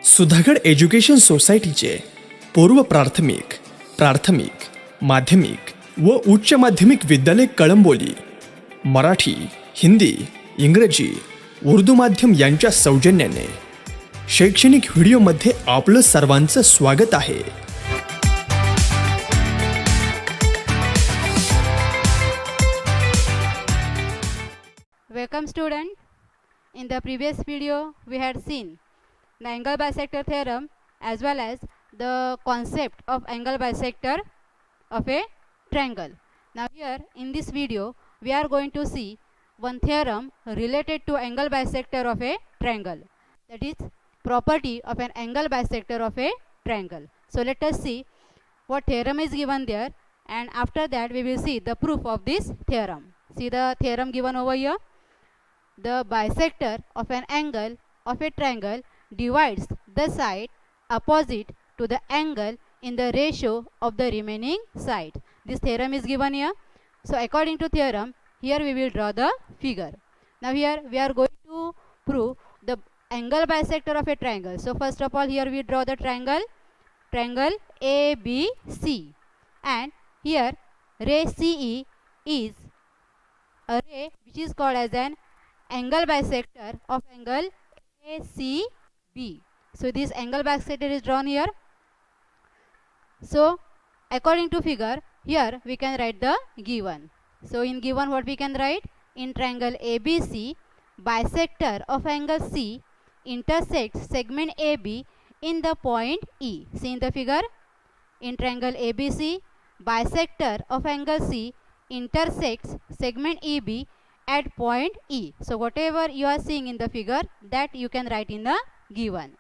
Sudhagad education सोसायटीचे पूर्व प्राथमिक, प्राथमिक, माध्यमिक व उच्च माध्यमिक विद्यालय कळंबोली मराठी, हिंदी, इंग्रजी, उर्दू माध्यम यांच्या सौजन्याने शैक्षणिक व्हिडिओमध्ये आपलं सर्वांचं स्वागत आहे. Welcome student. In the previous video we had seen the angle bisector theorem as well as the concept of angle bisector of a triangle. Now here in this video we are going to see one theorem related to angle bisector of a triangle, that is property of an angle bisector of a triangle. So let us see what theorem is given there, and after that we will see the proof of this theorem. See the theorem given over here. The bisector of an angle of a triangle divides the side opposite to the angle in the ratio of the remaining side. This theorem is given here. So according to theorem, here we will draw the figure. Now here we are going to prove the angle bisector of a triangle. So first of all, here we draw the triangle ABC, and here ray CE is a ray which is called as an angle bisector of angle ACB. So this angle bisector is drawn here. So according to figure, here we can write the given. So in given, what we can write? In triangle ABC, bisector of angle C intersects segment AB in the point E. See in the figure, in triangle ABC, bisector of angle C intersects segment EB at point E. So whatever you are seeing in the figure, that you can write in the given.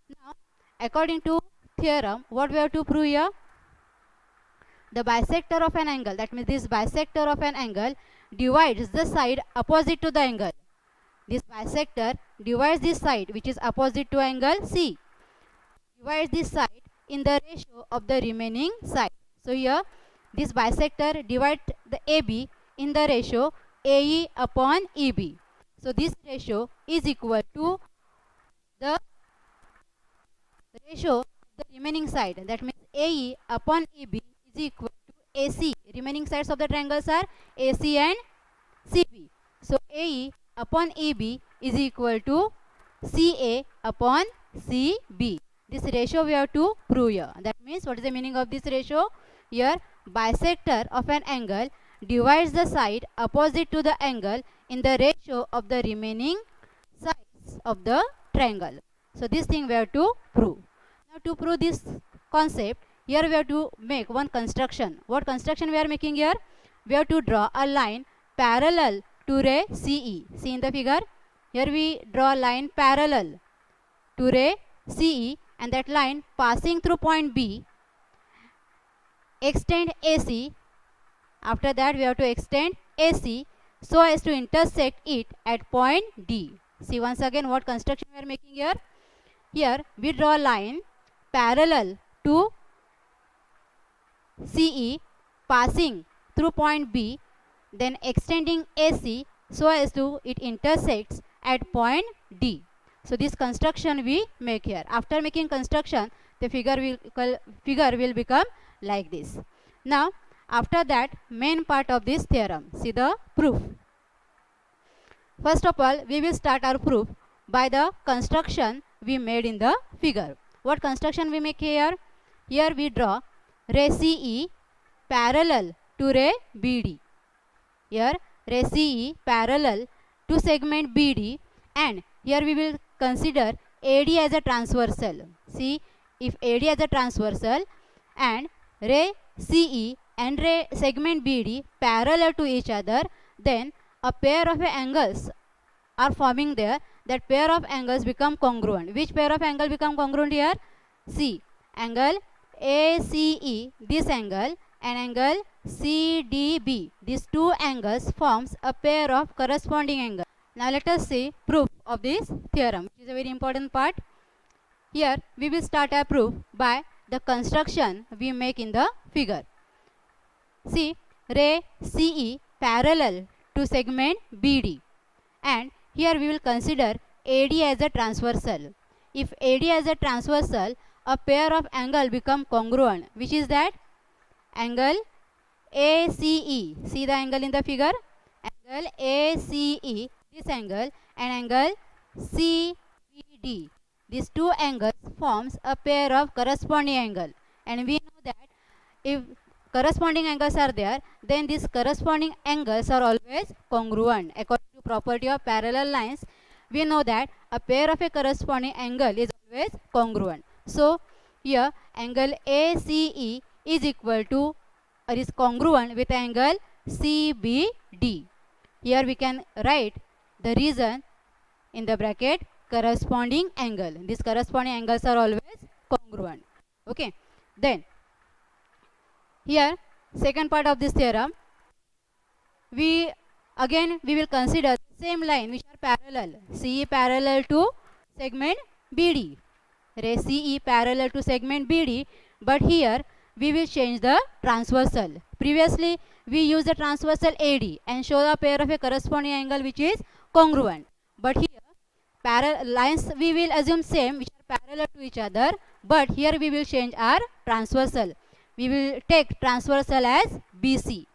Now according to theorem, what we have to prove here? The bisector of an angle, that means this bisector of an angle divides the side opposite to the angle. This bisector divides this side which is opposite to angle C, divides this side in the ratio of the remaining side. So here this bisector divides the AB in the ratio AE upon EB. So this ratio is equal to the ratio of the remaining side, that means AE upon EB is equal to AC. Remaining sides of the triangles are AC and CB. So AE upon EB is equal to CA upon CB. This ratio we have to prove here. That means what is the meaning of this ratio? Here bisector of an angle divides the side opposite to the angle in the ratio of the remaining sides of the triangle. So this thing we have to prove. Now to prove this concept, here we have to make one construction. What construction we are making here? We have to draw a line parallel to ray CE. See in the figure, here we draw a line parallel to ray CE, and that line passing through point B, extend AC. After that we have to extend AC so as to intersect it at point D. See once again what construction we are making here. Here we draw a line parallel to CE passing through point B, then extending AC so as to it intersects at point D. So this construction we make here. After making construction, the figure will become like this. Now after that, main part of this theorem, see the proof. First of all, we will start our proof by the construction we made in the figure. What construction we make here? Here we draw ray CE parallel to ray BD. Here ray CE parallel to segment BD, and here we will consider AD as a transversal. See, if AD as a transversal and ray CE and ray segment BD parallel to each other, then a pair of angles are forming there. That pair of angles become congruent. Which pair of angle become congruent here? See, angle ACE, this angle, and angle CDB. These two angles forms a pair of corresponding angles. Now let us see proof of this theorem, which is a very important part. Here we will start our proof by the construction we make in the figure. See, ray CE parallel to segment BD, and here we will consider AD as a transversal. if AD has a transversal, a pair of angle become congruent, which is that angle ACE. See the angle in the figure? Angle ACE, this angle, and angle CBD. These two angles forms a pair of corresponding angle. And we know that if corresponding angles are there, then these corresponding angles are always congruent. According to property of parallel lines, we know that a pair of a corresponding angle is always congruent. So here angle ACE is equal to or is congruent with angle CBD. Here we can write the reason in the bracket corresponding angle. These corresponding angles are always congruent. Okay. Then here second part of this theorem, we will consider the same line which are parallel. CE parallel to segment BD. Ray CE parallel to segment BD, but here we will change the transversal. Previously we used the transversal AD and show a pair of a corresponding angle which is congruent. But here lines we will assume same which are parallel to each other, but here we will change our transversal. We will take transversal as BC.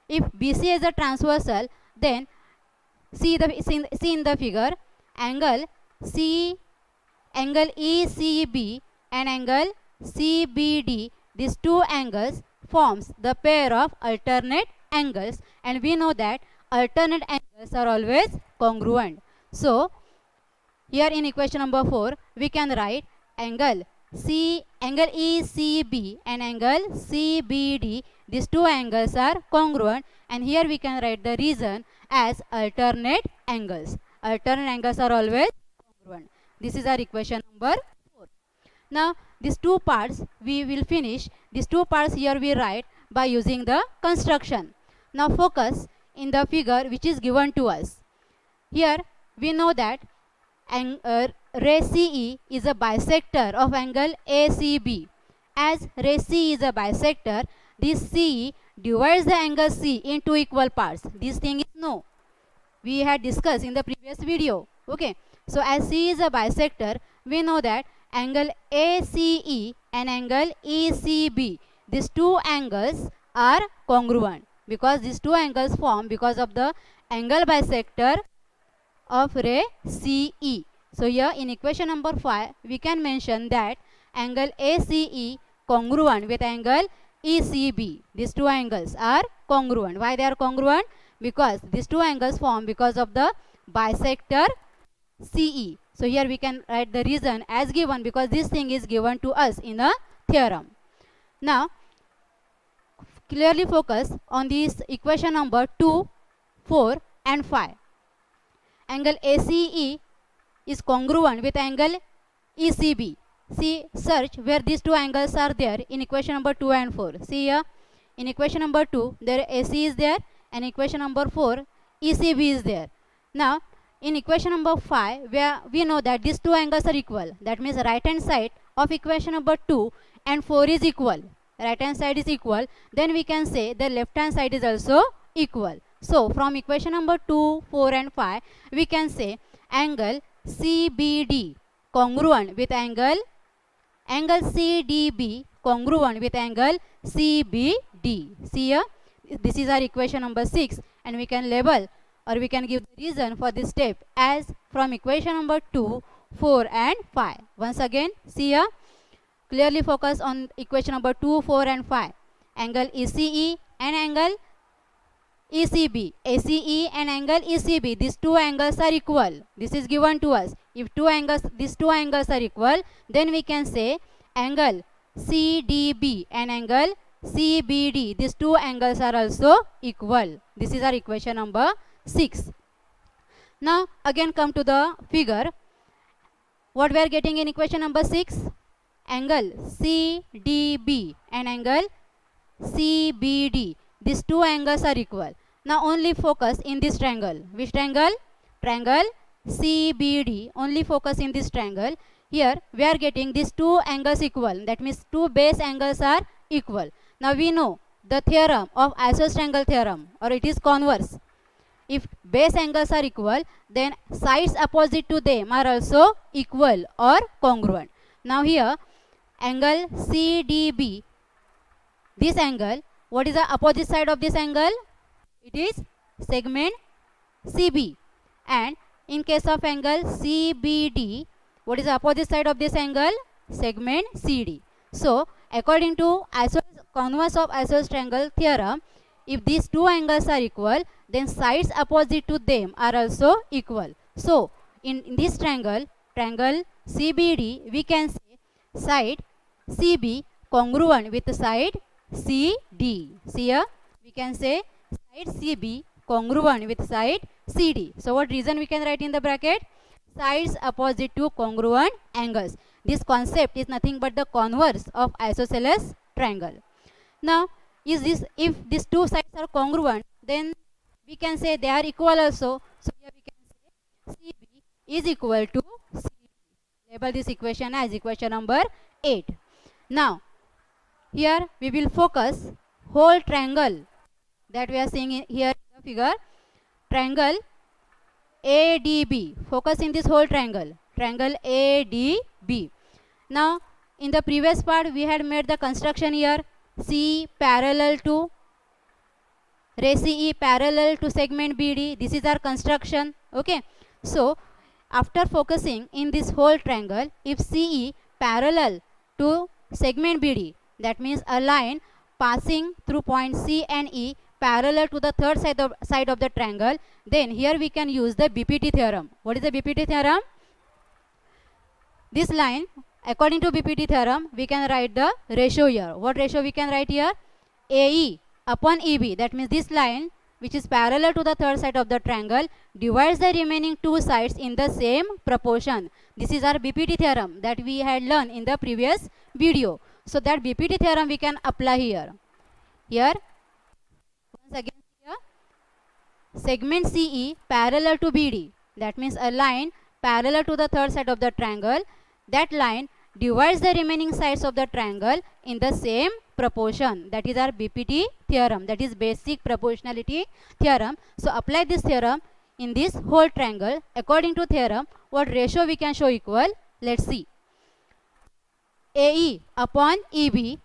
If BC is a transversal, then see in the figure angle ECB and angle CBD. These two angles forms the pair of alternate angles, and we know that alternate angles are always congruent. So here in equation number 4 we can write angle ECB and angle CBD. These two angles are congruent, and here we can write the reason as alternate angles. Alternate angles are always congruent. This is our equation number 4. Now these two parts we will finish. These two parts here we write by using the construction. Now focus in the figure which is given to us. Here we know that ray CE is a bisector of angle ACB. As ray CE is a bisector, this CE divides the angle C into equal parts. This thing is no. We had discussed in the previous video. Okay. So as C is a bisector, we know that angle ACE and angle ECB, these two angles are congruent because these two angles form because of the angle bisector of ray CE. So here in equation number 5 we can mention that angle ACE congruent with angle ECB. These two angles are congruent. Why they are congruent? Because these two angles form because of the bisector CE. So here we can write the reason as given because this thing is given to us in a theorem. Now clearly focus on this equation number 2, 4 and 5. Angle ACE is congruent with angle ECB. See, search where these two angles are there in equation number 2 and 4. See here in equation number 2 there AC is there, and equation number 4 ECB is there. Now in equation number 5 where we know that these two angles are equal, that means right hand side of equation number 2 and 4 is equal. Right hand side is equal, then we can say the left hand side is also equal. So from equation number 2, 4 and 5 we can say angle CBD congruent with angle CDB congruent with angle CBD. See here, this is our equation number 6, and we can label or we can give the reason for this step as from equation number 2, 4 and 5. Once again, see here, clearly focus on equation number 2, 4 and 5. Angle ECE and angle ECB. ACE and angle ECB. These two angles are equal. This is given to us. If these two angles are equal, then we can say angle CDB and angle CBD. These two angles are also equal. This is our equation number 6. Now again come to the figure. What we are getting in equation number 6? Angle CDB and angle CBD. These two angles are equal. Now only focus in this triangle. Which triangle? Triangle CBD. Only focus in this triangle. Here we are getting these two angles equal. That means two base angles are equal. Now we know the theorem of isosceles triangle theorem, or it is converse. if base angles are equal, then sides opposite to them are also equal or congruent. Now here angle CDB, this angle, what is the opposite side of this angle? It is segment CB. And in case of angle CBD, what is the opposite side of this angle? Segment CD. So according to converse of isosceles triangle theorem, if these two angles are equal, then sides opposite to them are also equal. So in this triangle CBD, we can say side CB congruent with side CD. See here, we can say side CB congruent with side CD. So what reason we can write in the bracket? Sides opposite to congruent angles. This concept is nothing but the converse of isosceles triangle. Now if these two sides are congruent, then we can say they are equal also. So here we can say CB is equal to CD. Label this equation as equation number 8. Now here we will focus whole triangle that we are seeing here in the figure, triangle ADB. Focus in this whole triangle ADB. Now in the previous part we had made the construction here, C parallel to ray CE parallel to segment BD. This is our construction. Okay, so after focusing in this whole triangle, if CE parallel to segment BD, that means a line passing through point C and E parallel to the third side of the triangle, then here we can use the BPT theorem. What is the BPT theorem? This line, according to BPT theorem, we can write the ratio here. What ratio we can write here? AE upon EB. That means this line, which is parallel to the third side of the triangle, divides the remaining two sides in the same proportion. This is our BPT theorem that we had learned in the previous video. So that BPT theorem we can apply here. Here, once again here, segment CE parallel to BD. That means a line parallel to the third side of the triangle. That line divides the remaining sides of the triangle in the same proportion. That is our BPT theorem. That is basic proportionality theorem. So apply this theorem in this whole triangle. According to theorem, what ratio we can show equal? Let's see. AE upon EB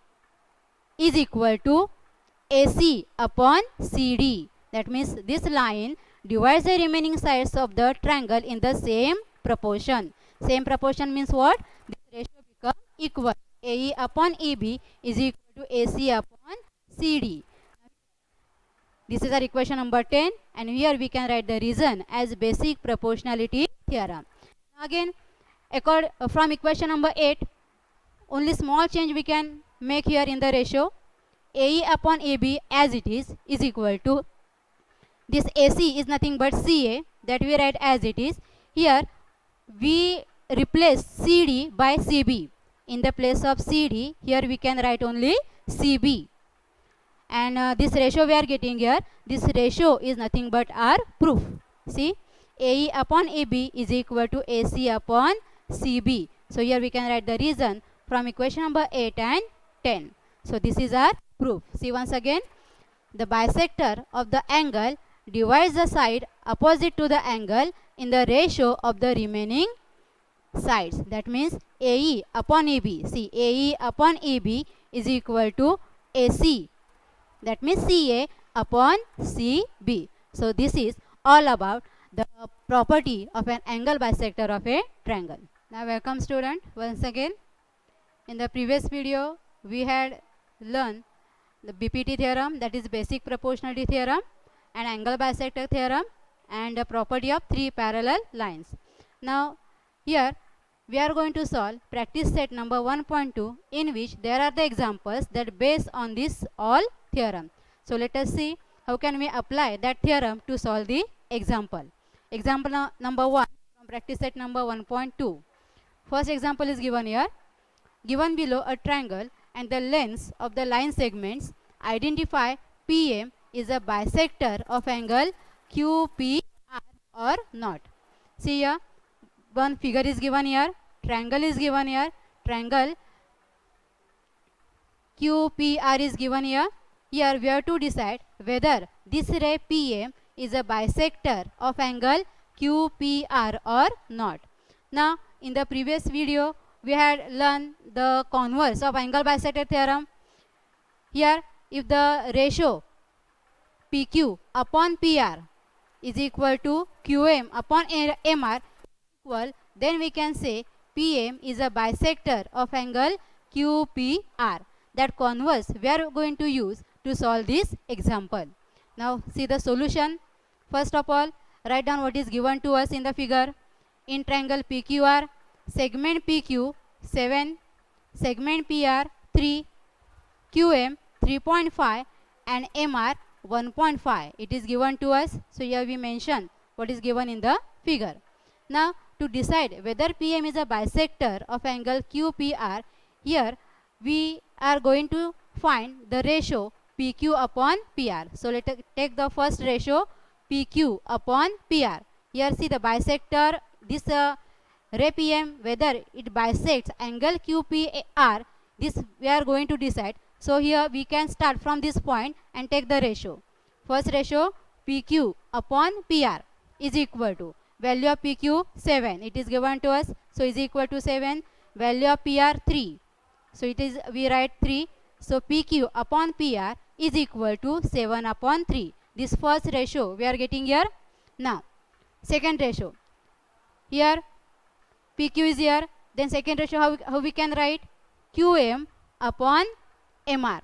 is equal to AC upon CD. That means this line divides the remaining sides of the triangle in the same proportion. Same proportion means what? This ratio becomes equal. AE upon EB is equal to AC upon CD. This is our equation number 10, and here we can write the reason as basic proportionality theorem. Again, from equation number 8, only small change we can make here in the ratio. AE upon AB as it is equal to, this AC is nothing but CA, that we write as it is. Here we replace CD by CB. In the place of CD, here we can write only CB. And this ratio we are getting here, this ratio is nothing but our proof. See, AE upon AB is equal to AC upon CB. So here we can write the reason from equation number 8 and 10. So this is our proof. See once again, the bisector of the angle divides the side opposite to the angle in the ratio of the remaining sides. That means AE upon EB. See, AE upon EB is equal to AC. That means CA upon CB. So this is all about the property of an angle bisector of a triangle. Now welcome student once again. In the previous video we had learned the BPT theorem, that is basic proportionality theorem, and angle bisector theorem, and the property of three parallel lines. Now here we are going to solve practice set number 1.2, in which there are the examples that base on this all theorem. So let us see how can we apply that theorem to solve the example. Example number 1 from practice set number 1.2. First example is given here. Given below a triangle and the lengths of the line segments, identify PM is a bisector of angle QPR or not. See here, one figure is given here, triangle is given here, triangle QPR is given here. Here we have to decide whether this ray PM is a bisector of angle QPR or not. Now, in the previous video, we had learned the converse of angle bisector theorem. Here, if the ratio PQ upon PR is equal to QM upon MR equal, then we can say PM is a bisector of angle QPR. That converse we are going to use to solve this example. Now see the solution. First of all, write down what is given to us in the figure. In triangle PQR, segment PQ 7, segment PR 3, QM 3.5 and MR 1.5. It is given to us. So here we mention what is given in the figure. Now to decide whether PM is a bisector of angle QPR, here we are going to find the ratio PQ upon PR. So let us take the first ratio PQ upon PR. Here see the bisector, this ray PM, whether it bisects angle QPR, this we are going to decide. So here we can start from this point and take the ratio. First ratio PQ upon PR is equal to value of PQ 7. It is given to us. So is equal to 7. Value of PR 3. So it is, we write 3. So PQ upon PR is equal to 7 upon 3. This first ratio we are getting here. Now second ratio. Here PQ is here. Then second ratio how we can write? QM upon MR.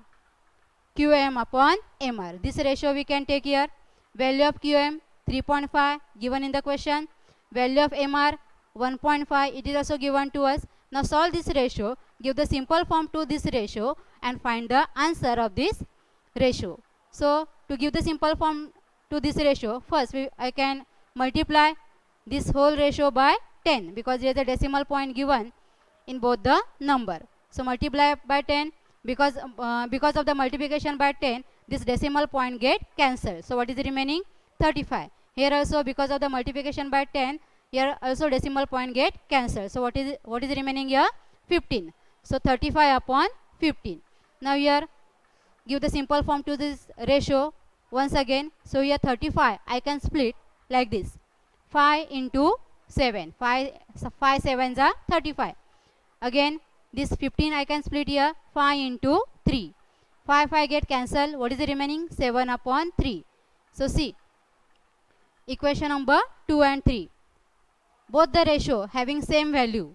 QM upon MR. This ratio we can take here. Value of QM 3.5 given in the question. Value of MR 1.5. It is also given to us. Now solve this ratio. Give the simple form to this ratio and find the answer of this ratio. So to give the simple form to this ratio, first I can multiply this whole ratio by 10 because there is a decimal point given in both the number. So multiply by 10. Because of the multiplication by 10, this decimal point get cancelled. So what is remaining? 35. Here also because of the multiplication by 10, here also decimal point get cancelled. So what is remaining here? 15. So 35 upon 15. Now here give the simple form to this ratio once again. So here 35 I can split like this. 5 into 7. 5 sevens are 35. Again this 15 I can split here. 5 into 3. 5 get cancelled. What is the remaining? 7 upon 3. So see, equation number 2 and 3. Both the ratio having same value.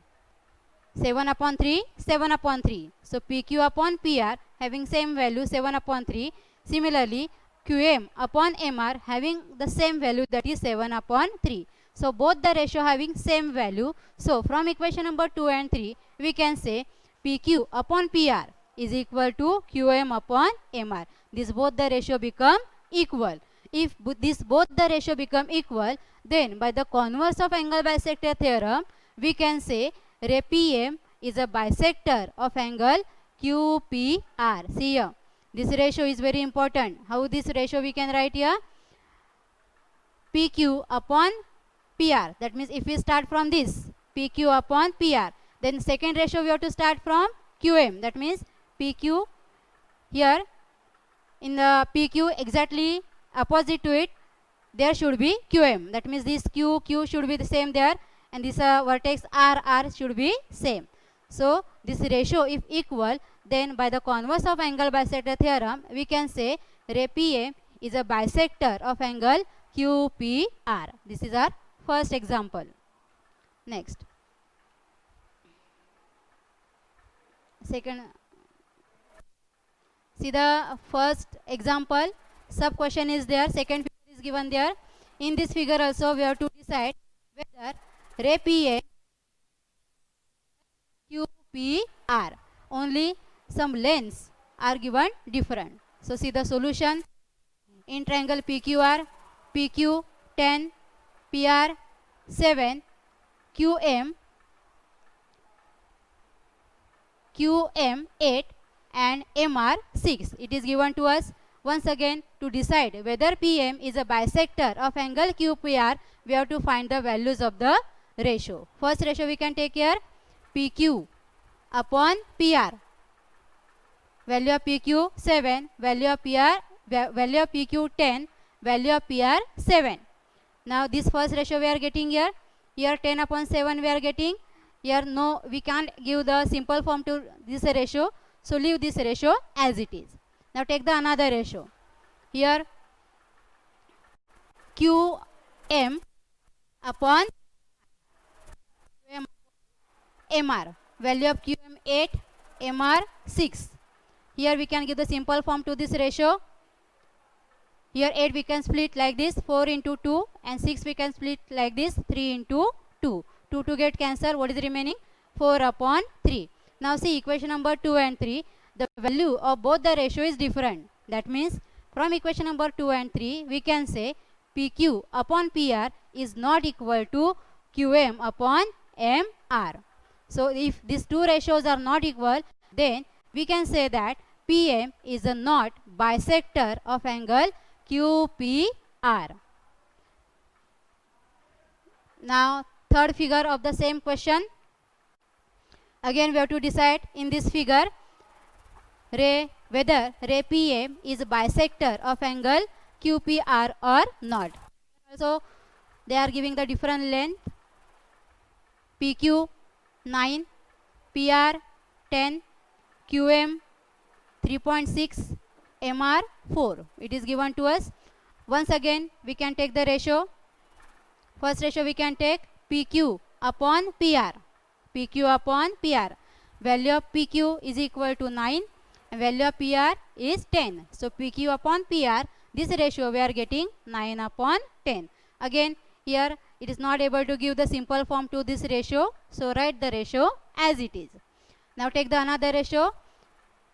7 upon 3, 7 upon 3. So PQ upon PR having same value 7 upon 3. Similarly, QM upon MR having the same value, that is 7 upon 3. So both the ratio having same value. So from equation number 2 and 3, we can say PQ upon PR is equal to QM upon MR. This both the ratio become equal. If this both the ratio become equal, then by the converse of angle bisector theorem, we can say ray PM is a bisector of angle QPR. See here, this ratio is very important. How this ratio we can write here? PQ upon PR. That means if we start from this PQ upon PR, then second ratio we have to start from QM. That means PQ here in the PQ exactly opposite to it there should be QM. That means this Q should be the same there, and this vertex R should be same. So this ratio if equal, then by the converse of angle bisector theorem we can say ray PM is a bisector of angle QPR. This is our first example. Next, second, see the first example. Sub question is there, second figure is given there. In this figure also we have to decide whether ray PM QPR, only some lengths are given different. So see the solution. In triangle PQR, PQ 10, PR 7, QM 8 and MR 6. It is given to us. Once again, to decide whether PM is a bisector of angle QPR, we have to find the values of the ratio. First ratio we can take here, PQ upon PR. Value of PQ 7, value of PR, value of PQ 10, value of PR 7. Now this first ratio we are getting here. Here 10 upon 7 we are getting. Here no, we can't give the simple form to this ratio. So leave this ratio as it is. Now take the another ratio. Here QM upon MR. Value of QM 8, MR 6. Here we can give the simple form to this ratio. Here 8 we can split like this, 4 into 2, and 6 we can split like this, 3 into 2. 2 to get cancelled, what is remaining? 4 upon 3. Now see equation number 2 and 3, the value of both the ratio is different. That means from equation number 2 and 3, we can say PQ upon PR is not equal to QM upon MR. So if these two ratios are not equal, then we can say that PM is a not bisector of angle QPR. Now third figure of the same question. Again we have to decide in this figure whether ray PM is a bisector of angle QPR or not. Also they are giving the different length. PQ 9, PR 10, QM 3.6, MR 4. It is given to us. Once again we can take the ratio. First ratio we can take PQ upon PR. PQ upon PR. Value of PQ is equal to 9 and value of PR is 10. So PQ upon PR, this ratio we are getting 9 upon 10. Again here it is not able to give the simple form to this ratio. So write the ratio as it is. Now take the another ratio.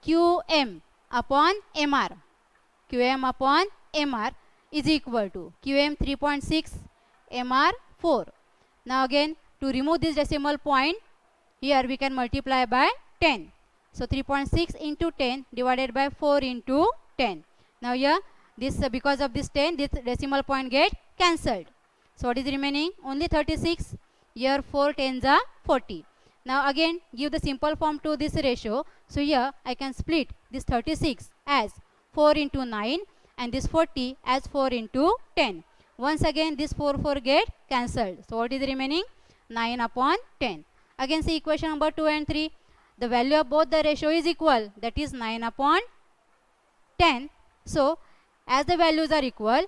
QM upon MR. QM upon MR is equal to QM 3.6, MR 4. Now again to remove this decimal point, here we can multiply by 10. So 3.6 into 10 divided by 4 into 10. Now here this because of this 10, this decimal point get cancelled. So what is remaining? Only 36. Here 4 tens are 40. Now again give the simple form to this ratio. So here I can split this 36 as 4 into 9 and this 40 as 4 into 10. Once again this 4 get cancelled. So what is remaining? 9 upon 10. Again see equation number 2 and 3. The value of both the ratio is equal. That is 9 upon 10. So as the values are equal,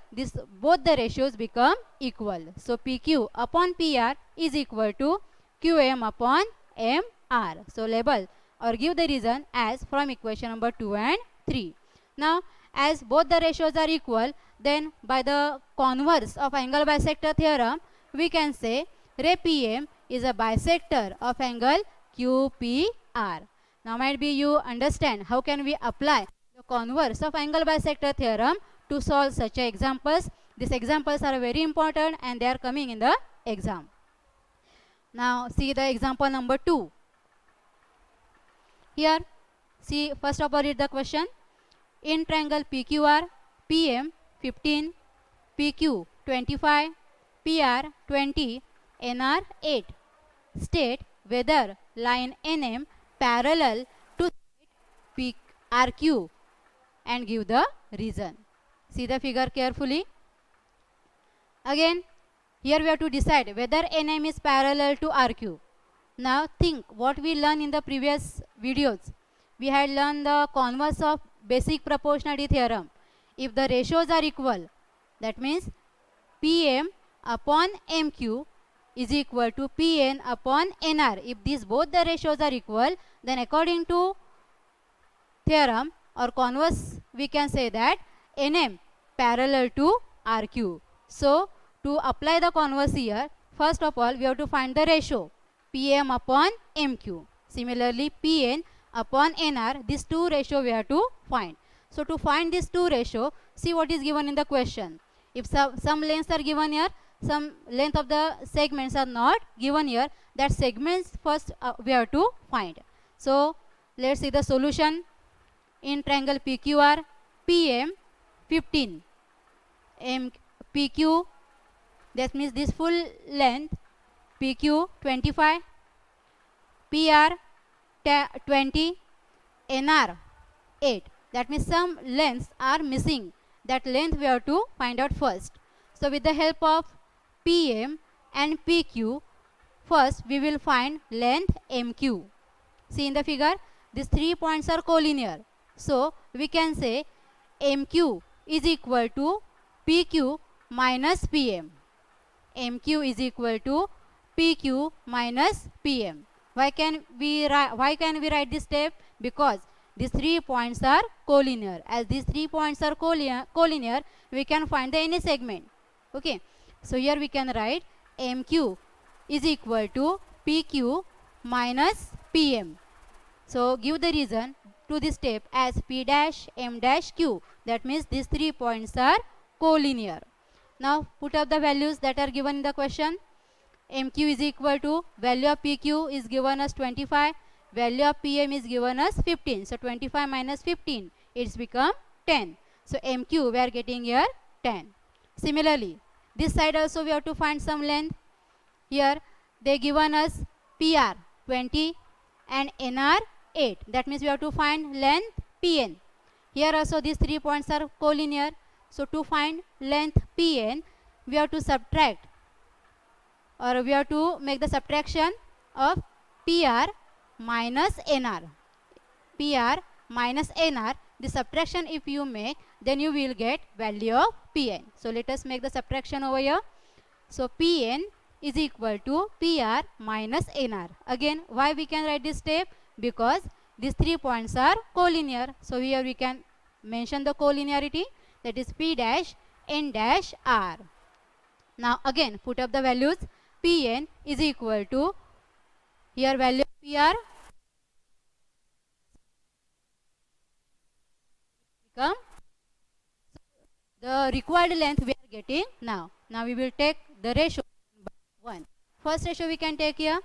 both the ratios become equal. So PQ upon PR is equal to QM upon MR. So label or give the reason as from equation number 2 and 3. Now as both the ratios are equal, then by the converse of angle bisector theorem, we can say ray PM is a bisector of angle QPR. Now might be you understand how can we apply the converse of angle bisector theorem to solve such examples. These examples are very important and they are coming in the exam. Now see the example number 2. Here see first of all read the question. In triangle PQR, PM 15, PQ 25, PR 20, NR 8. State whether line NM parallel to RQ and give the reason. See the figure carefully. Again here we have to decide whether NM is parallel to RQ. Now think what we learned in the previous videos. We had learned the converse of basic proportionality theorem. If the ratios are equal, that means PM upon MQ is equal to PN upon NR. If these both the ratios are equal, then according to theorem or converse we can say that NM parallel to RQ. So to apply the converse here, first of all we have to find the ratio PM upon MQ. Similarly PN upon NR, these two ratio we have to find. So to find these two ratio, see what is given in the question. If some lengths are given here, some length of the segments are not given here, that segments first we have to find. So let's see the solution. In triangle PQR, PM 15, PQ, that means this full length, PQ 25, PR 20, NR 8. That means some lengths are missing. that length we have to find out first. So with the help of PM and PQ, first we will find length MQ. See in the figure, these 3 points are collinear. So we can say MQ is equal to PQ minus PM. MQ is equal to PQ minus PM. Why can we write this step? Because these 3 points are collinear. As these 3 points are collinear, we can find the any segment. Okay. So here we can write MQ is equal to PQ minus PM. So give the reason to this step as P dash M dash Q. That means these 3 points are collinear. Now put up the values that are given in the question. MQ is equal to value of PQ is given as 25, value of PM is given as 15. So 25 minus 15, it's become 10. So MQ we are getting here 10. Similarly, this side also we have to find some length. Here they given us PR 20 and NR 8. That means we have to find length PN. Here also these 3 points are collinear. So to find length PN, we have to subtract, or we have to make the subtraction of PR minus NR. PR minus NR, the subtraction if you make, then you will get value of PN. So let us make the subtraction over here. So PN is equal to PR minus NR. Again, why we can write this step? Because these 3 points are collinear. So here we can mention the collinearity, that is P dash N dash R. Now again put up the values. PN is equal to, here value of PR become the required length we are getting now. Now we will take the ratio by 1. First ratio we can take here,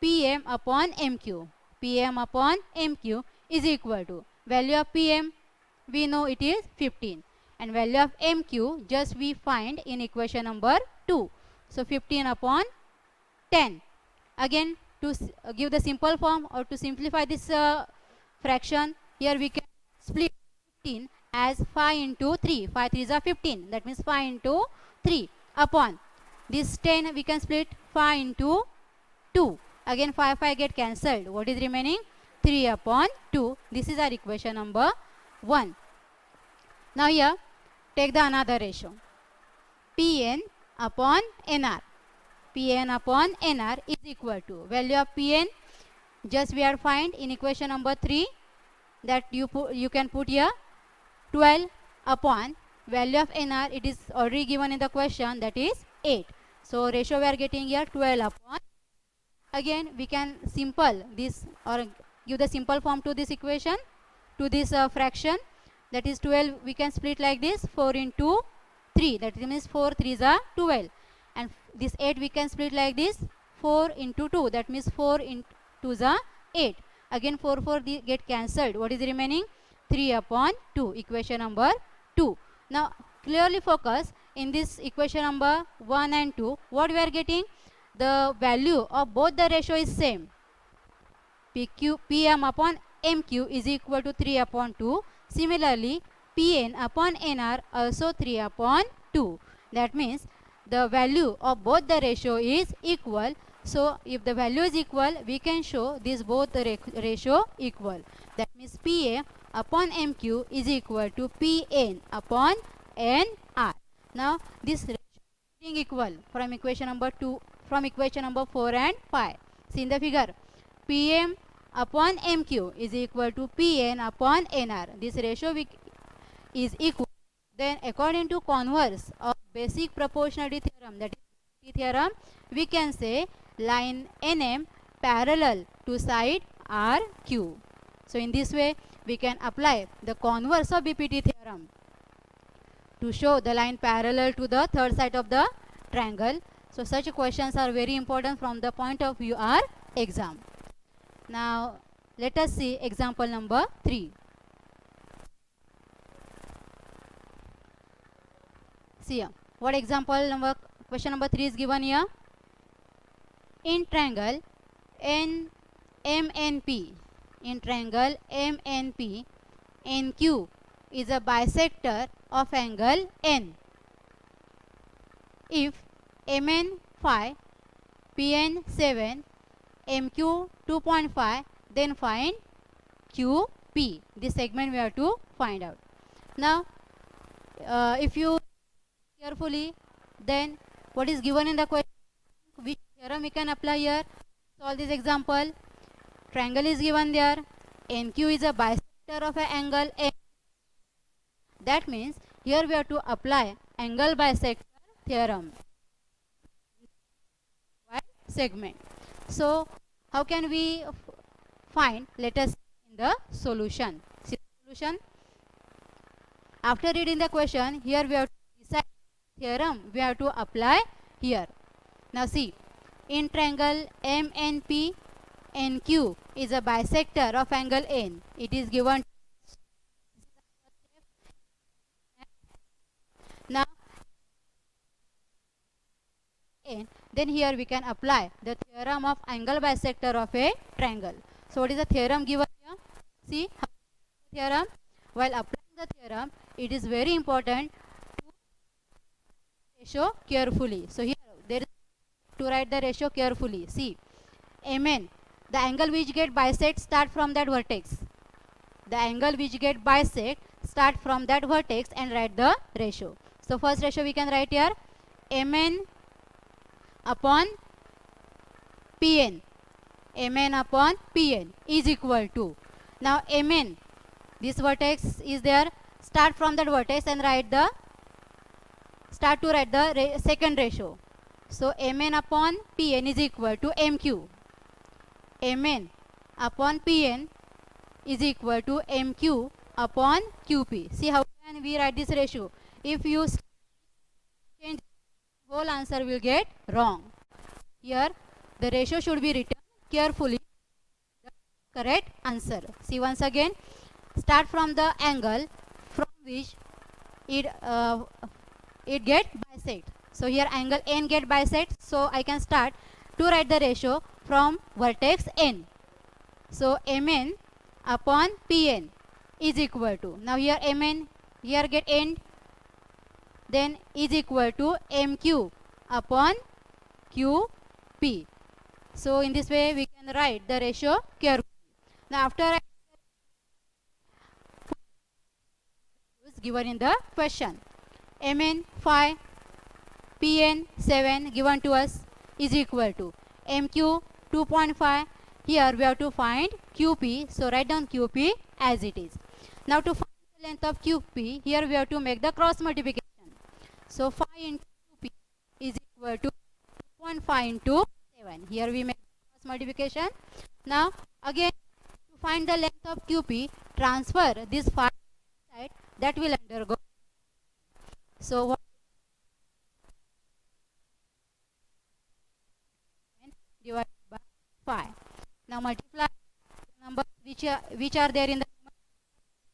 PM upon MQ. PM upon MQ is equal to value of PM, we know it is 15, and value of MQ just we find in equation number 2. So 15 upon 10. Again to give the simple form or to simplify this fraction, here we can split 15 as 5 into 3. 5 3s are 15. That means 5 into 3 upon this 10 we can split 5 into 2. Again 5 get cancelled. What is remaining? 3 upon 2. This is our equation number 1. Now here take the another ratio. PN upon NR. PN upon NR is equal to value of PN just we are find in equation number 3, that you can put here 12 upon value of NR, it is already given in the question, that is 8. So ratio we are getting here 12 upon. Again we can simple this or give the simple form to this equation, to this fraction, that is 12 we can split like this, 4 into 3, that means 4 3s are 12, and this 8 we can split like this, 4 into 2, that means 4 into 2s are 8. Again 4 get cancelled. What is remaining? 3 upon 2, equation number 2. Now clearly focus in this equation number 1 and 2, what we are getting? The value of both the ratio is same. PM upon MQ is equal to 3 upon 2. Similarly, PN upon NR also 3 upon 2. That means the value of both the ratio is equal. So if the value is equal, we can show this both the ratio equal. That means PA upon MQ is equal to PN upon NR. Now this ratio is being equal from equation number 2, from equation number 4 and 5. See in the figure, PM upon MQ is equal to PN upon NR. This ratio is equal. Then according to converse of basic proportionality theorem, that is theorem, we can say line NM parallel to side RQ. So in this way we can apply the converse of BPT theorem to show the line parallel to the third side of the triangle. So such questions are very important from the point of view of exam. Now let us see example number 3. See here, what example number, question number 3 is given here. In triangle MNP, in triangle MNP, NQ is a bisector of angle N. If MN 5, PN 7, MQ 2.5, then find QP. This segment we have to find out. Now, if you carefully, then what is given in the question, which theorem we can apply here. Solve this example. Triangle is given there. NQ is a bisector of an angle N. That means here we have to apply angle bisector theorem. Segment. So how can we find? Let us see in the solution. See the solution. After reading the question, here we have to decide theorem we have to apply here. Now see, in triangle MNP, NQ is a bisector of angle N. It is given. Now N, then here we can apply the theorem of angle bisector of a triangle. So what is the theorem given here? See how the theorem. While applying the theorem, it is very important to ratio carefully. So here there is to write the ratio carefully. See, MN, the angle which get bisect start from that vertex. The angle which get bisect start from that vertex and write the ratio. So first ratio we can write here, MN upon PN. MN upon PN is equal to, now MN, this vertex is there, start from that vertex and write the, start to write the second ratio. So MN upon PN is equal to MQ. MN upon PN is equal to MQ upon QP. See how can we write this ratio? If you change, whole answer will get wrong. Here the ratio should be written carefully, the correct answer. See once again, start from the angle from which it get bisect. So here angle N get bisect, so I can start to write the ratio from vertex N. So MN upon PN is equal to, now here MN, here get end, then is equal to MQ upon QP. So in this way we can write the ratio carefully. Now after given in the question, MN 5, PN 7 given to us is equal to MQ 2.5. Here we have to find QP, so write down QP as it is. Now to find the length of QP, here we have to make the cross multiplication. So 5 into QP is equal to 2.5 into 7. Here we make cross multiplication. Now again to find the length of QP, transfer this 5 side, that will undergo. So what divided by 5. Now multiply the numbers which are there in the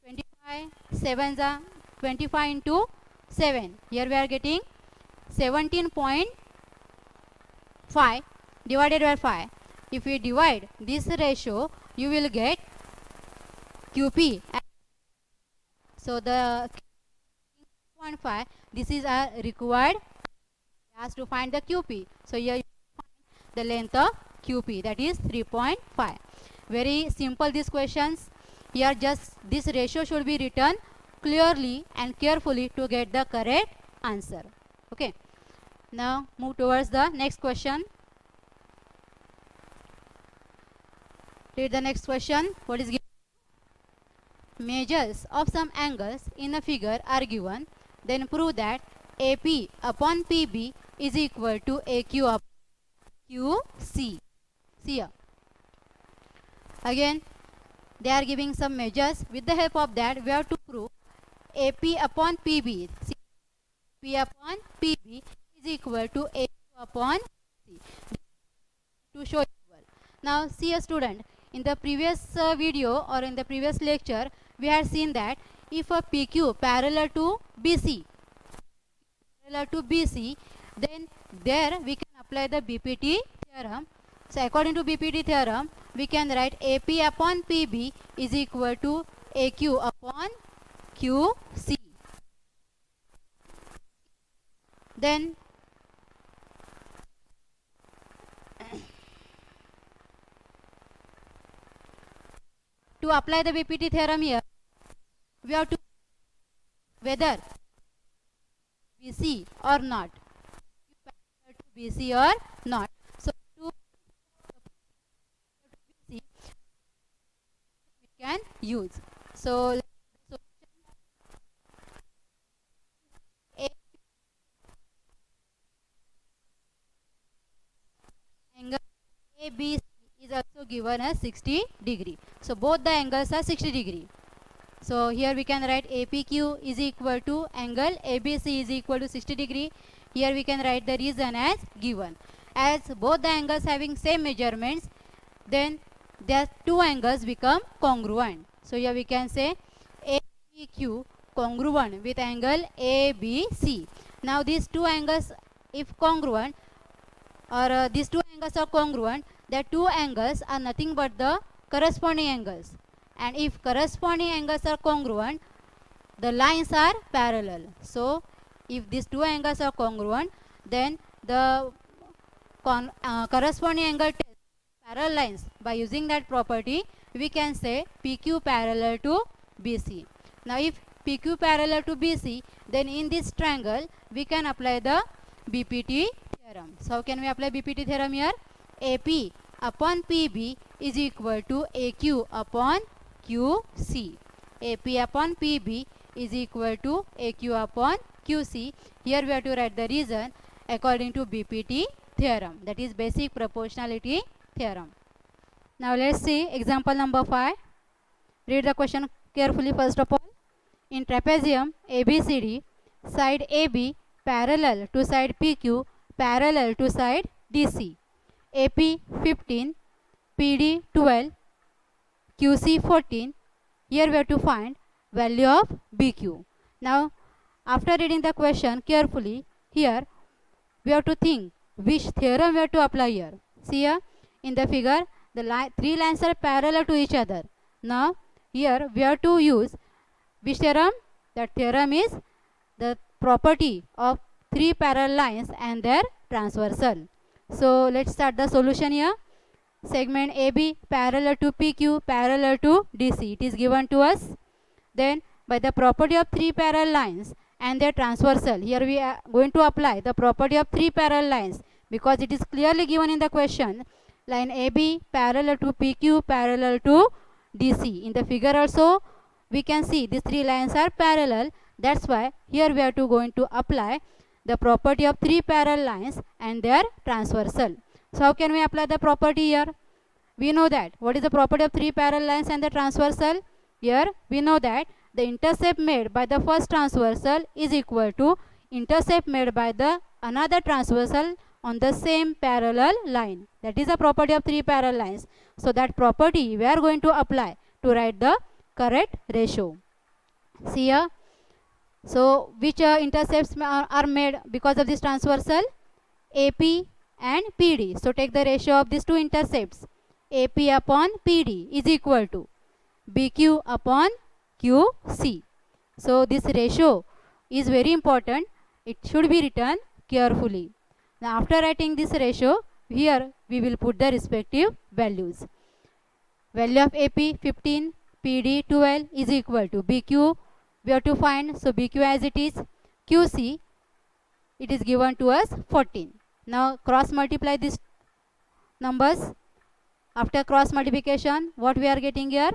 25, 7s are 25 into 7. Here we are getting 17.5 divided by 5. If we divide this ratio, you will get QP. So the 0.5, this is our required as to find the QP. So here you find the length of QP, that is 3.5. Very simple these questions. Here just this ratio should be written clearly and carefully to get the correct answer. Okay. Now move towards the next question. Read the next question. What is given? Measures of some angles in a figure are given. Then prove that AP upon PB is equal to AQ upon QC. See here. Again, they are giving some measures. With the help of that, we have to prove AP upon PB. See, P upon PB is equal to AQ upon C. To show equal. Now, see a student. In the previous video or in the previous lecture, we had seen that if a PQ parallel to BC, then there we can apply the BPT theorem. So according to BPT theorem, we can write AP upon PB is equal to AQ upon QC. Then to apply the BPT theorem here, we have to whether BC or not, BC or not. So to BC we can use. So angle ABC is also given as 60 degree. So both the angles are 60 degree. So here we can write APQ is equal to angle ABC is equal to 60 degree. Here we can write the reason as given. As both the angles having same measurements, then their two angles become congruent. So here we can say APQ congruent with angle ABC. Now these two angles, if congruent, or these two angles are congruent, the two angles are nothing but the corresponding angles. And if corresponding angles are congruent, the lines are parallel. So if these two angles are congruent, then the corresponding angle test parallel lines. By using that property, we can say PQ parallel to BC. Now if PQ parallel to BC, then in this triangle we can apply the BPT theorem. So how can we apply BPT theorem here? AP upon PB is equal to AQ upon QC. AP upon PB is equal to AQ upon QC. Here we have to write the reason according to BPT theorem, that is basic proportionality theorem. Now let's see example number 5. Read the question carefully first of all. In trapezium ABCD, side AB parallel to side PQ parallel to side DC. AP 15, PD 12, QC 14. Here we have to find value of BQ. Now after reading the question carefully, here we have to think which theorem we have to apply here. See here in the figure, the three lines are parallel to each other. Now here we have to use which theorem? That theorem is the property of three parallel lines and their transversal. So let's start the solution here. Segment AB parallel to PQ parallel to DC. It is given to us. Then by the property of three parallel lines and their transversal, here we are going to apply the property of three parallel lines because it is clearly given in the question. Line AB parallel to PQ parallel to DC. In the figure also we can see these three lines are parallel. That's why here we are going to apply the property of three parallel lines and their transversal. So how can we apply the property here? We know that. What is the property of three parallel lines and the transversal? Here we know that the intercept made by the first transversal is equal to intercept made by the another transversal on the same parallel line. That is the property of three parallel lines. So that property we are going to apply to write the correct ratio. See here. So which intercepts are made because of this transversal? AP and PD. So take the ratio of these two intercepts. AP upon PD is equal to BQ upon QC. So this ratio is very important. It should be written carefully. Now after writing this ratio, here we will put the respective values. Value of AP 15, PD 12 is equal to BQ. We have to find, so BQ as it is, QC it is given to us 14. Now cross multiply these numbers. After cross multiplication, what we are getting here?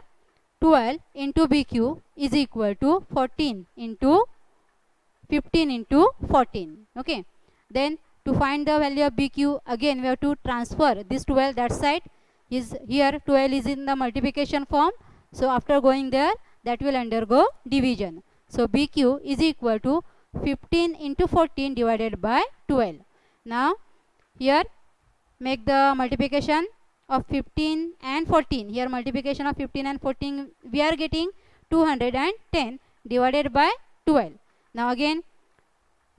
12 into BQ is equal to 14 into 15 into 14. Okay. Then to find the value of BQ, again we have to transfer this 12 that side. Is here 12 is in the multiplication form. So after going there, that will undergo division. So BQ is equal to 15 into 14 divided by 12. Now here make the multiplication of 15 and 14. Here multiplication of 15 and 14 we are getting 210 divided by 12. Now again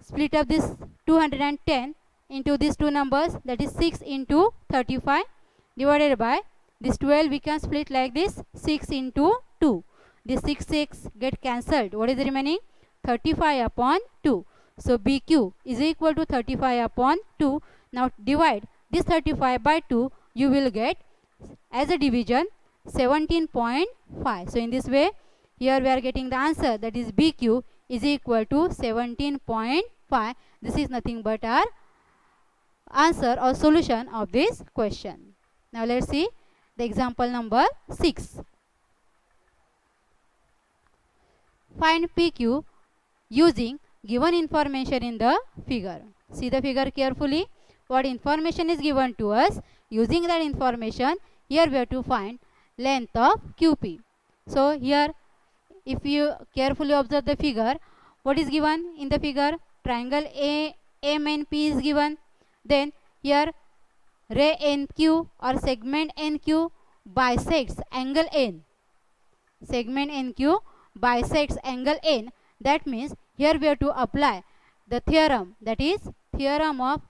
split up this 210 into these two numbers, that is 6 into 35 divided by this 12 we can split like this 6 into 2. this 6 get cancelled. What is remaining? 35 upon 2. So BQ is equal to 35 upon 2. Now divide this 35 by 2. You will get as a division 17.5. So in this way, here we are getting the answer, that is BQ is equal to 17.5. This is nothing but our answer or solution of this question. Now let's see the example number 6. Find PQ using given information in the figure. See the figure carefully. What information is given to us? Using that information, here we have to find length of QP. So here, if you carefully observe the figure, what is given in the figure? Triangle AMNP is given. Then here ray NQ or segment NQ bisects angle N. Segment NQ bisects angle N. That means here we have to apply the theorem, that is theorem of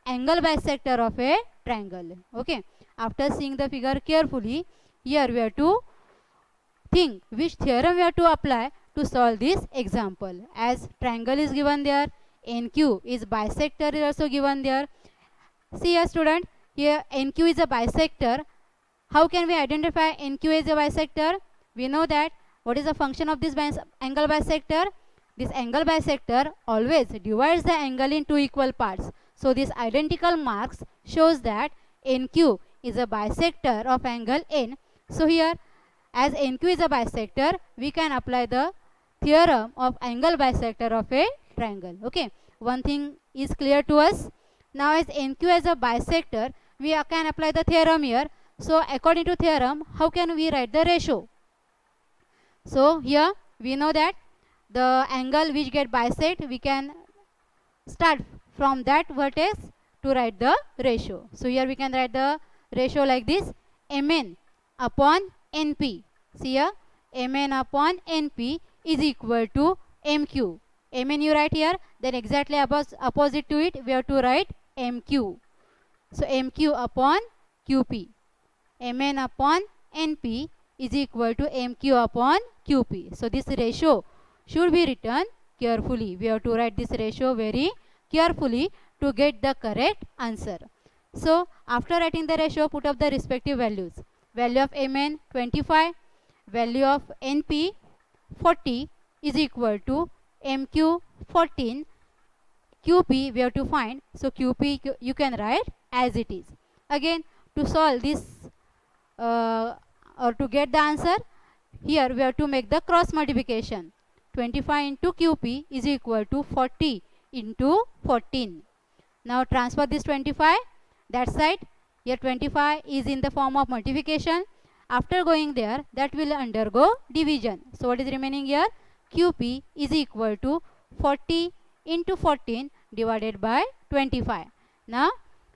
angle bisector of a triangle. Okay. After seeing the figure carefully, here we have to think which theorem we have to apply to solve this example. As triangle is given there, NQ is bisector is also given there. See here student, here NQ is a bisector. How can we identify NQ as a bisector? We know that what is the function of this angle bisector? This angle bisector always divides the angle in two equal parts. So this identical marks shows that NQ is a bisector of angle N. So here, as NQ is a bisector, we can apply the theorem of angle bisector of a triangle. Okay, one thing is clear to us. Now as NQ as a bisector, we can apply the theorem here. So according to theorem, how can we write the ratio? So here we know that the angle which get bisect, we can start from that vertex to write the ratio. So here we can write the ratio like this: Mn upon Np. See here, Mn upon Np is equal to Mq. Mn you write here, then exactly opposite to it we have to write Mq. So Mq upon Qp. Mn upon Np is equal to Mq upon Qp. So this ratio should be written carefully. We have to write this ratio very carefully to get the correct answer. So after writing the ratio, put up the respective values. Value of Mn 25, value of Np 40 is equal to Mq 14. Qp we have to find. So Qp you can write as it is. Again, to solve this or to get the answer, here we have to make the cross multiplication. 25 into Qp is equal to 40 into 14. Now transfer this 25 that side. Here 25 is in the form of multiplication. After going there, that will undergo division. So what is remaining here? Qp is equal to 40 into 14 divided by 25. Now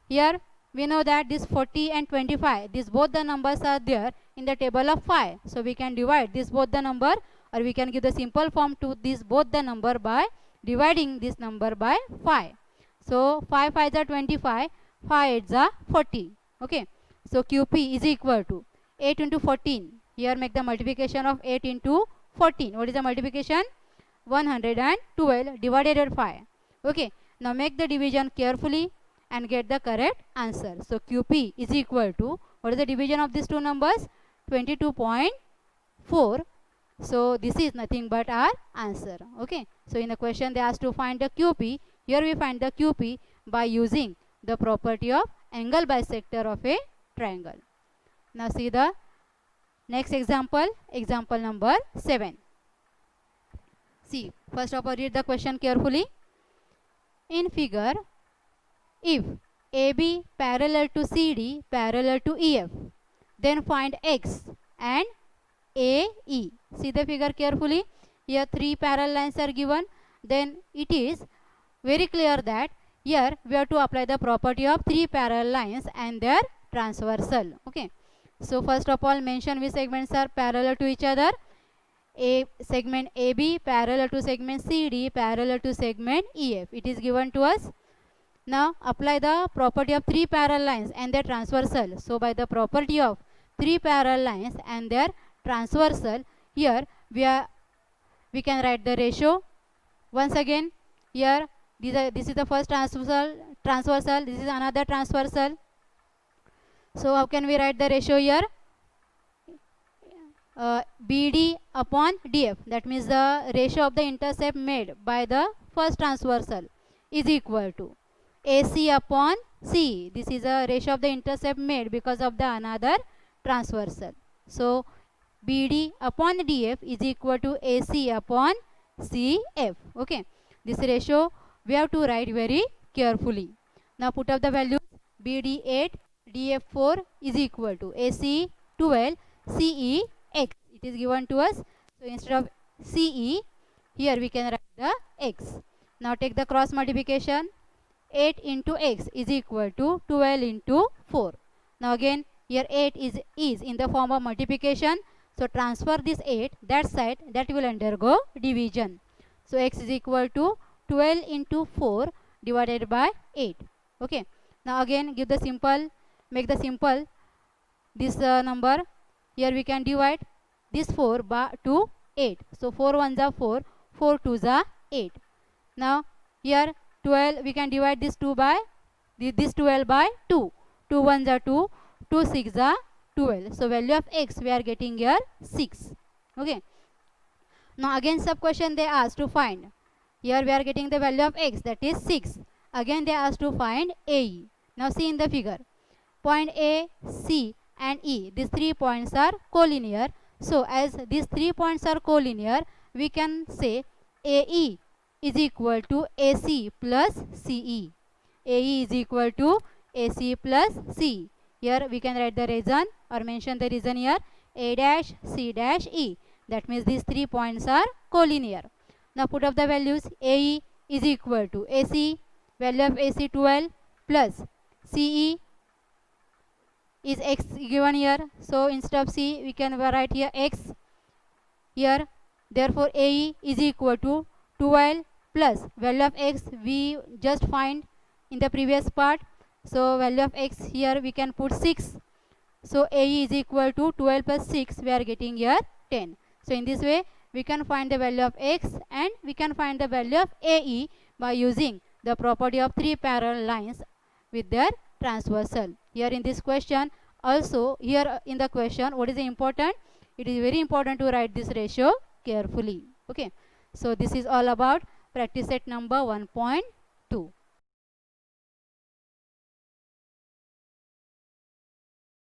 here we know that this 40 and 25, these both the numbers are there in the table of 5. So we can divide this both the number, or we can give the simple form to this both the number by dividing this number by 5. So 5 5s are 25, 5 8s are 40. Okay. So Qp is equal to 8 into 14. Here make the multiplication of 8 into 14. What is the multiplication? 112 divided by 5. Okay. Now make the division carefully and get the correct answer. So Qp is equal to, what is the division of these two numbers? 22.4. So this is nothing but our answer. Okay. So in the question they asked to find the QP. Here we find the QP by using the property of angle bisector of a triangle. Now see the next example, example number 7. See, first of all read the question carefully. In figure, if AB parallel to CD parallel to EF, then find X and AE. See the figure carefully. Here 3 parallel lines are given. Then it is very clear that here we have to apply the property of 3 parallel lines and their transversal. Okay. So first of all mention which segments are parallel to each other. Segment AB parallel to segment CD parallel to segment EF. It is given to us. Now apply the property of 3 parallel lines and their transversal. So by the property of 3 parallel lines and their transversal, here we can write the ratio. Once again, here this is the first transversal, this is another transversal. So how can we write the ratio here? BD upon DF, that means the ratio of the intercept made by the first transversal is equal to AC upon C. This is a ratio of the intercept made because of the another transversal. So BD upon DF is equal to AC upon CF. Okay, this ratio we have to write very carefully. Now put up the values. BD 8, DF 4 is equal to AC 12, CE x. It is given to us. So instead of CE, here we can write the x. Now take the cross multiplication. 8 into x is equal to 12 into 4. Now again, here 8 is in the form of multiplication. So transfer this 8 that side, that will undergo division. So x is equal to 12 into 4 divided by 8. Okay. Now again give the simple, make the simple this number. Here we can divide this 4 by to 8. So 4 ones are 4, 4 twos are 8. Now here 12 we can divide this 2 by this 12 by 2. 2 ones are 2, 2 6 are 12. So value of x we are getting here 6. Okay. Now again sub question they asked to find. Here we are getting the value of x, that is 6. Again they asked to find AE. Now see in the figure. Point A, C and E, these 3 points are collinear. So as these 3 points are collinear, we can say AE is equal to AC plus CE. AE is equal to AC plus CE. Here we can write the reason or mention the reason here. A dash, C dash, E. That means these 3 points are collinear. Now put up the values. AE is equal to AC, value of AC 12 plus CE is x given here. So instead of C we can write here x here. Therefore AE is equal to 12 plus value of x we just find in the previous part. So value of x here we can put 6. So AE is equal to 12 plus 6, we are getting here 10. So in this way we can find the value of x and we can find the value of AE by using the property of 3 parallel lines with their transversal. Here in this question, also here in the question, what is important? It is very important to write this ratio carefully. Okay. So this is all about practice set number 1.2.